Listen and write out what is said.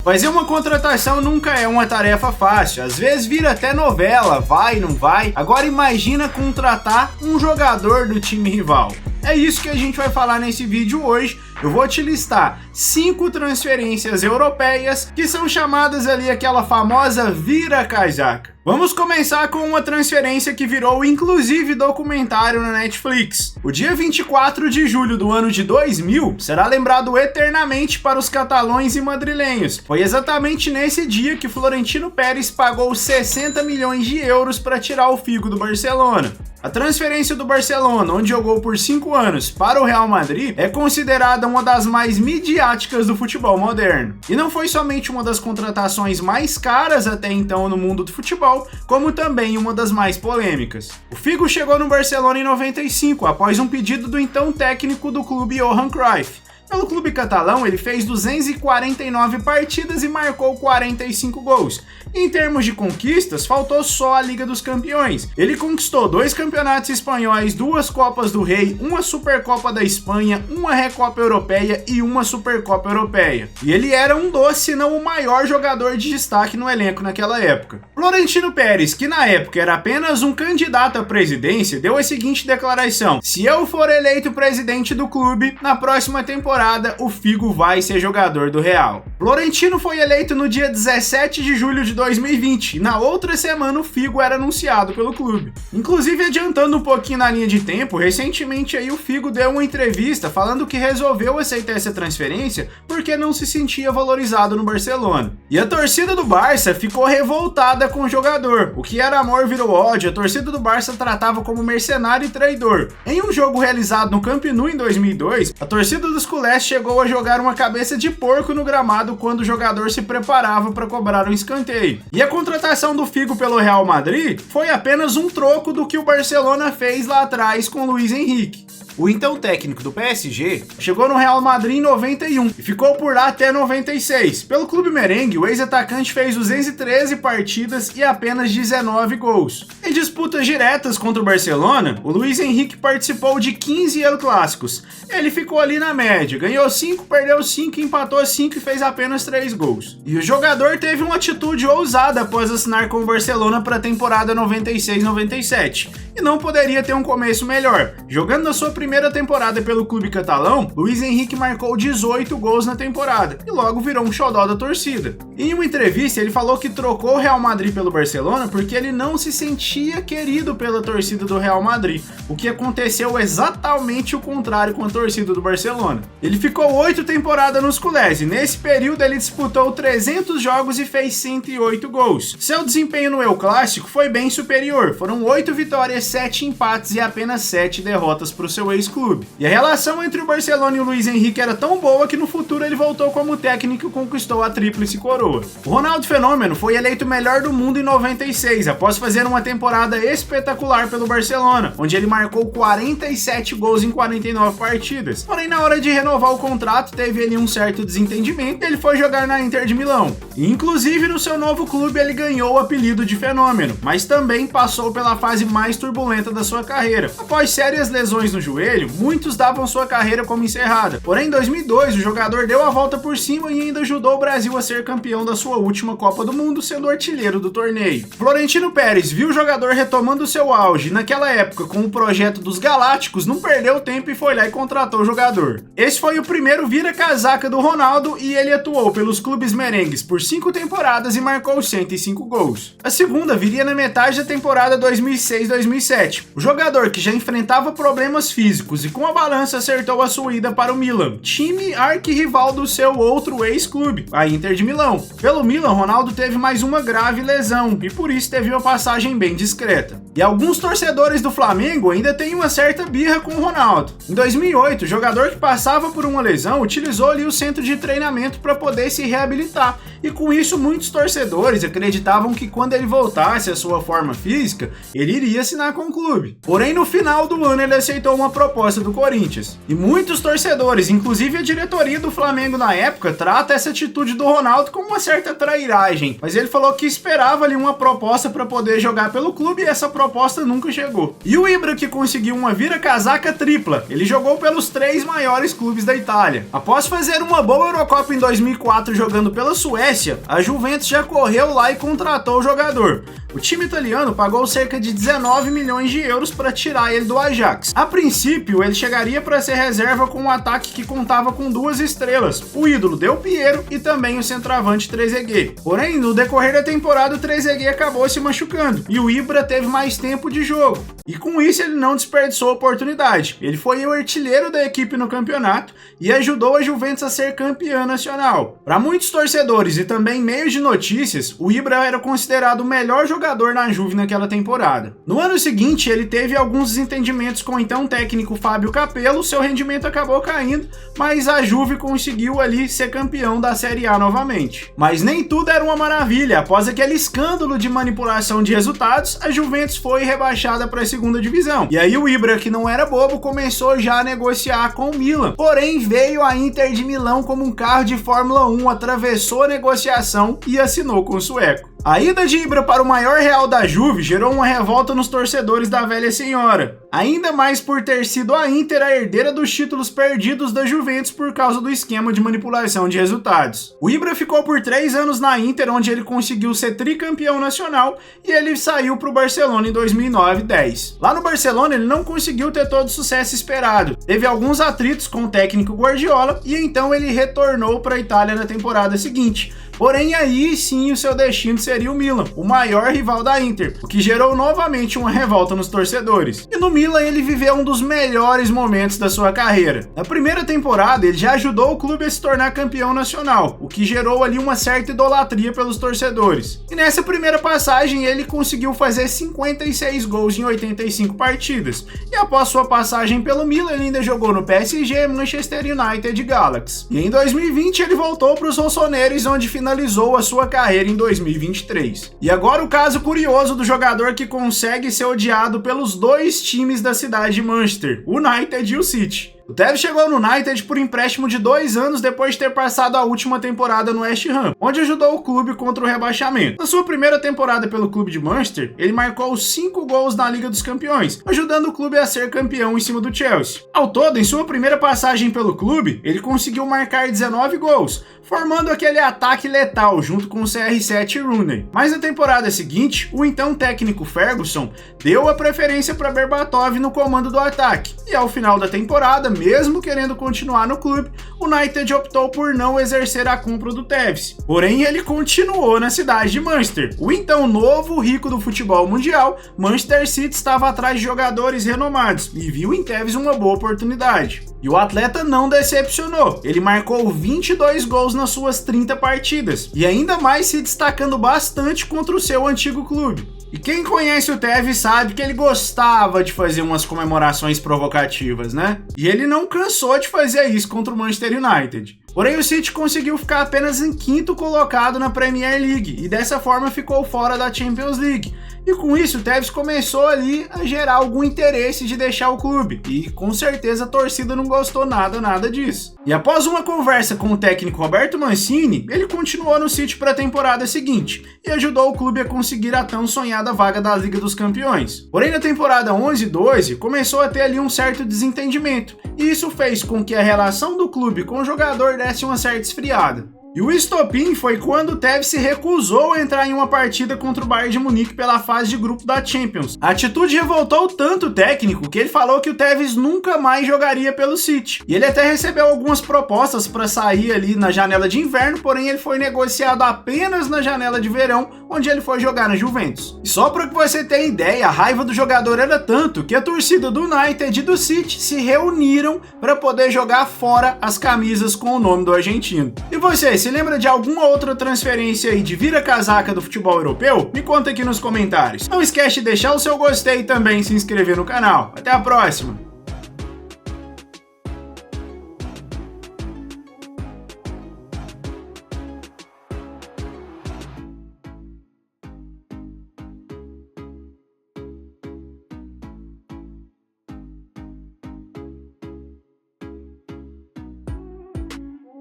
Fazer uma contratação nunca é uma tarefa fácil, às vezes vira até novela, vai, não vai. Agora imagina contratar um jogador do time rival. É isso que a gente vai falar nesse vídeo hoje. Eu vou te listar 5 transferências europeias que são chamadas ali aquela famosa vira-casaca. Vamos começar com uma transferência que virou inclusive documentário na Netflix. O dia 24 de julho do ano de 2000 será lembrado eternamente para os catalães e madrilenhos. Foi exatamente nesse dia que Florentino Pérez pagou 60 milhões de euros para tirar o Figo do Barcelona. A transferência do Barcelona, onde jogou por 5 anos, para o Real Madrid, é considerada uma das mais midiáticas do futebol moderno. E não foi somente uma das contratações mais caras até então no mundo do futebol, como também uma das mais polêmicas. O Figo chegou no Barcelona em 95, após um pedido do então técnico do clube Johan Cruyff. Pelo clube catalão, ele fez 249 partidas e marcou 45 gols. Em termos de conquistas, faltou só a Liga dos Campeões. Ele conquistou 2 campeonatos espanhóis, 2 Copas do Rei, uma Supercopa da Espanha, uma Recopa Europeia e uma Supercopa Europeia. E ele era um dos, se não o maior jogador de destaque no elenco naquela época. Florentino Pérez, que na época era apenas um candidato à presidência, deu a seguinte declaração: se eu for eleito presidente do clube, na próxima temporada o Figo vai ser jogador do Real. Florentino foi eleito no dia 17 de julho de 2020 e na outra semana o Figo era anunciado pelo clube. Inclusive, adiantando um pouquinho na linha de tempo, recentemente aí o Figo deu uma entrevista falando que resolveu aceitar essa transferência porque não se sentia valorizado no Barcelona. E a torcida do Barça ficou revoltada com o jogador. O que era amor virou ódio, a torcida do Barça tratava como mercenário e traidor. Em um jogo realizado no Camp Nou em 2002, a torcida dos culés chegou a jogar uma cabeça de porco no gramado quando o jogador se preparava para cobrar um escanteio. E a contratação do Figo pelo Real Madrid foi apenas um troco do que o Barcelona fez lá atrás com Luís Henrique. O então técnico do PSG chegou no Real Madrid em 91 e ficou por lá até 96. Pelo clube merengue, o ex-atacante fez 213 partidas e apenas 19 gols. Em disputas diretas contra o Barcelona, o Luís Henrique participou de 15 El Clássicos. Ele ficou ali na média, ganhou 5, perdeu 5, empatou 5 e fez apenas 3 gols. E o jogador teve uma atitude ousada após assinar com o Barcelona para a temporada 96-97. E não poderia ter um começo melhor. Jogando na sua primeira temporada pelo clube catalão, Luís Henrique marcou 18 gols na temporada e logo virou um xodó da torcida. Em uma entrevista, ele falou que trocou o Real Madrid pelo Barcelona porque ele não se sentia querido pela torcida do Real Madrid, o que aconteceu exatamente o contrário com a torcida do Barcelona. Ele ficou 8 temporadas nos culés e nesse período ele disputou 300 jogos e fez 108 gols. Seu desempenho no El Clássico foi bem superior, foram 8 vitórias, 7 empates e apenas 7 derrotas para o seu ex-clube. E a relação entre o Barcelona e o Luís Henrique era tão boa que no futuro ele voltou como técnico e conquistou a tríplice coroa. O Ronaldo Fenômeno foi eleito o melhor do mundo em 96, após fazer uma temporada espetacular pelo Barcelona, onde ele marcou 47 gols em 49 partidas. Porém, na hora de renovar o contrato, teve ali um certo desentendimento e ele foi jogar na Inter de Milão. E, inclusive, no seu novo clube ele ganhou o apelido de Fenômeno, mas também passou pela fase mais turbulenta da sua carreira. Após sérias lesões no joelho, muitos davam sua carreira como encerrada. Porém, em 2002, o jogador deu a volta por cima e ainda ajudou o Brasil a ser campeão da sua última Copa do Mundo, sendo artilheiro do torneio. Florentino Pérez viu o jogador retomando seu auge naquela época com o projeto dos Galácticos, não perdeu tempo e foi lá e contratou o jogador. Esse foi o primeiro vira-casaca do Ronaldo e ele atuou pelos clubes merengues por 5 temporadas e marcou 105 gols. A segunda viria na metade da temporada 2006-2007. O jogador, que já enfrentava problemas físicos e com a balança acertou a sua ida para o Milan, time arquirrival do seu outro ex-clube, a Inter de Milão. Pelo Milan, Ronaldo teve mais uma grave lesão e por isso teve uma passagem bem discreta. E alguns torcedores do Flamengo ainda têm uma certa birra com o Ronaldo. Em 2008, o jogador que passava por uma lesão utilizou ali o centro de treinamento para poder se reabilitar. E com isso, muitos torcedores acreditavam que quando ele voltasse à sua forma física, ele iria assinar com o clube. Porém, no final do ano, ele aceitou uma proposta do Corinthians. E muitos torcedores, inclusive a diretoria do Flamengo na época, trata essa atitude do Ronaldo como uma certa trairagem. Mas ele falou que esperava ali uma proposta para poder jogar pelo clube e essa proposta proposta nunca chegou. E o Ibra, que conseguiu uma vira-casaca tripla, ele jogou pelos 3 maiores clubes da Itália. Após fazer uma boa Eurocopa em 2004 jogando pela Suécia, a Juventus já correu lá e contratou o jogador. O time italiano pagou cerca de 19 milhões de euros para tirar ele do Ajax. A princípio, ele chegaria para ser reserva com um ataque que contava com 2 estrelas, o ídolo Del Piero e também o centroavante Trezeguet. Porém, no decorrer da temporada, o Trezeguet acabou se machucando e o Ibra teve mais tempo de jogo. E com isso ele não desperdiçou a oportunidade. Ele foi o artilheiro da equipe no campeonato e ajudou a Juventus a ser campeã nacional. Para muitos torcedores e também meios de notícias, o Ibra era considerado o melhor jogador na Juve naquela temporada. No ano seguinte, ele teve alguns desentendimentos com o então técnico Fábio Capello, seu rendimento acabou caindo, mas a Juve conseguiu ali ser campeão da Série A novamente. Mas nem tudo era uma maravilha. Após aquele escândalo de manipulação de resultados, a Juventus foi rebaixada para a segunda divisão. E aí o Ibra, que não era bobo, começou já a negociar com o Milan. Porém, veio a Inter de Milão como um carro de Fórmula 1, atravessou a negociação e assinou com o sueco. A ida de Ibra para o maior real da Juve gerou uma revolta nos torcedores da velha senhora, ainda mais por ter sido a Inter a herdeira dos títulos perdidos da Juventus por causa do esquema de manipulação de resultados. O Ibra ficou por 3 anos na Inter, onde ele conseguiu ser tricampeão nacional, e ele saiu para o Barcelona em 2009-10. Lá no Barcelona ele não conseguiu ter todo o sucesso esperado, teve alguns atritos com o técnico Guardiola e então ele retornou para a Itália na temporada seguinte. Porém, aí sim o seu destino seria o Milan, o maior rival da Inter, o que gerou novamente uma revolta nos torcedores. E no Milan ele viveu um dos melhores momentos da sua carreira. Na primeira temporada ele já ajudou o clube a se tornar campeão nacional, o que gerou ali uma certa idolatria pelos torcedores. E nessa primeira passagem ele conseguiu fazer 56 gols em 85 partidas. E após sua passagem pelo Milan ele ainda jogou no PSG, Manchester United e Galaxy. E em 2020 ele voltou para os Rossoneri, onde finalizou a sua carreira em 2023. E agora o caso curioso do jogador que consegue ser odiado pelos 2 times da cidade de Manchester, o United e o City. O Tevez chegou no United por empréstimo de 2 anos depois de ter passado a última temporada no West Ham, onde ajudou o clube contra o rebaixamento. Na sua primeira temporada pelo clube de Manchester, ele marcou 5 gols na Liga dos Campeões, ajudando o clube a ser campeão em cima do Chelsea. Ao todo, em sua primeira passagem pelo clube, ele conseguiu marcar 19 gols, formando aquele ataque letal junto com o CR7 e Rooney. Mas na temporada seguinte, o então técnico Ferguson deu a preferência para Berbatov no comando do ataque, e ao final da temporada, mesmo querendo continuar no clube, o United optou por não exercer a compra do Tevez. Porém, ele continuou na cidade de Manchester. O então novo rico do futebol mundial, Manchester City estava atrás de jogadores renomados e viu em Tevez uma boa oportunidade. E o atleta não decepcionou, ele marcou 22 gols nas suas 30 partidas, e ainda mais se destacando bastante contra o seu antigo clube. E quem conhece o Tevez sabe que ele gostava de fazer umas comemorações provocativas, né? E ele não cansou de fazer isso contra o Manchester United. Porém, o City conseguiu ficar apenas em 5º colocado na Premier League e dessa forma ficou fora da Champions League. E com isso, o Tevez começou ali a gerar algum interesse de deixar o clube. E com certeza a torcida não gostou nada disso. E após uma conversa com o técnico Roberto Mancini, ele continuou no City para a temporada seguinte e ajudou o clube a conseguir a tão sonhada vaga da Liga dos Campeões. Porém, na temporada 11-12, começou a ter ali um certo desentendimento. E isso fez com que a relação do clube com o jogador desse uma certa esfriada. E o estopim foi quando o Tevez se recusou a entrar em uma partida contra o Bayern de Munique pela fase de grupo da Champions. A atitude revoltou tanto o técnico que ele falou que o Tevez nunca mais jogaria pelo City. E ele até recebeu algumas propostas para sair ali na janela de inverno, porém ele foi negociado apenas na janela de verão, onde ele foi jogar na Juventus. E só para que você tenha ideia, a raiva do jogador era tanto que a torcida do United e do City se reuniram para poder jogar fora as camisas com o nome do argentino. E você, se lembra de alguma outra transferência aí de vira-casaca do futebol europeu? Me conta aqui nos comentários. Não esquece de deixar o seu gostei e também se inscrever no canal. Até a próxima!